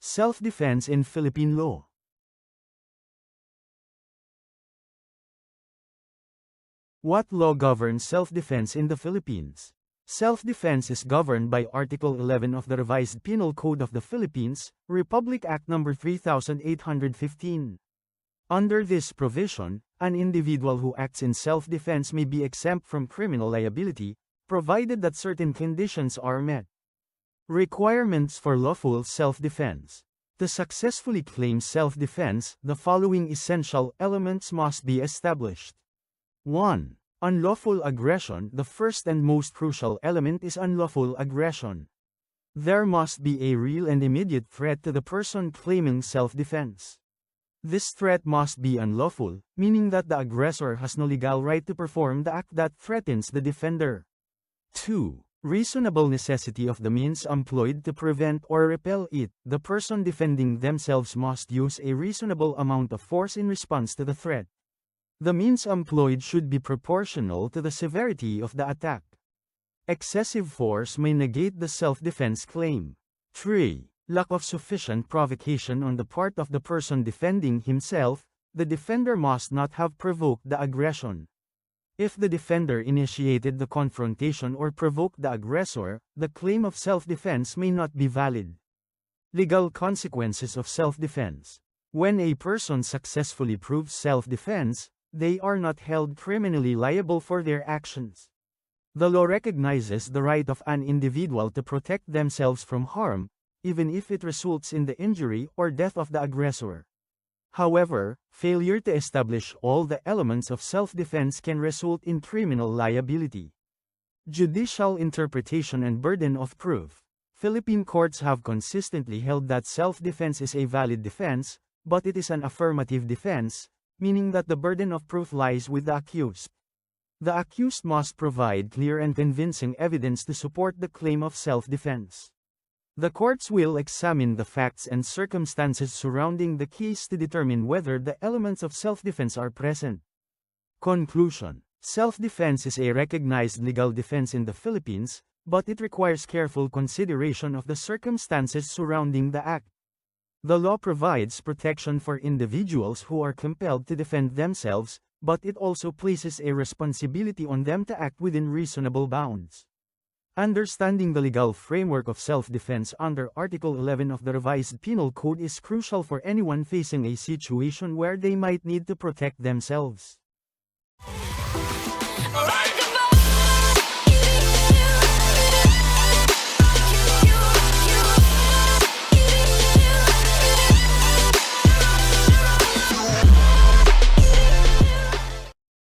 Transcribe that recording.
Self-defense in Philippine law. What law governs self-defense in the Philippines? Self-defense is governed by Article 11 of the Revised Penal Code of the Philippines, Republic Act No. 3815. Under this provision, an individual who acts in self-defense may be exempt from criminal liability, provided that certain conditions are met. Requirements for lawful self-defense. To successfully claim self-defense, the following essential elements must be established. 1. Unlawful aggression. The first and most crucial element is unlawful aggression. There must be a real and immediate threat to the person claiming self-defense. This threat must be unlawful, meaning that the aggressor has no legal right to perform the act that threatens the defender. 2. Reasonable necessity of the means employed to prevent or repel it. The person defending themselves must use a reasonable amount of force in response to the threat. The means employed should be proportional to the severity of the attack. Excessive force may negate the self-defense claim. 3. Lack of sufficient provocation on the part of the person defending himself. The defender must not have provoked the aggression. If the defender initiated the confrontation or provoked the aggressor, the claim of self-defense may not be valid. Legal consequences of self-defense. When a person successfully proves self-defense, they are not held criminally liable for their actions. The law recognizes the right of an individual to protect themselves from harm, even if it results in the injury or death of the aggressor. However, failure to establish all the elements of self-defense can result in criminal liability. Judicial interpretation and burden of proof. Philippine courts have consistently held that self-defense is a valid defense, but it is an affirmative defense, meaning that the burden of proof lies with the accused. The accused must provide clear and convincing evidence to support the claim of self-defense. The courts will examine the facts and circumstances surrounding the case to determine whether the elements of self-defense are present. Conclusion. Self-defense is a recognized legal defense in the Philippines, but it requires careful consideration of the circumstances surrounding the act. The law provides protection for individuals who are compelled to defend themselves, but it also places a responsibility on them to act within reasonable bounds. Understanding the legal framework of self-defense under Article 11 of the Revised Penal Code is crucial for anyone facing a situation where they might need to protect themselves. Alright.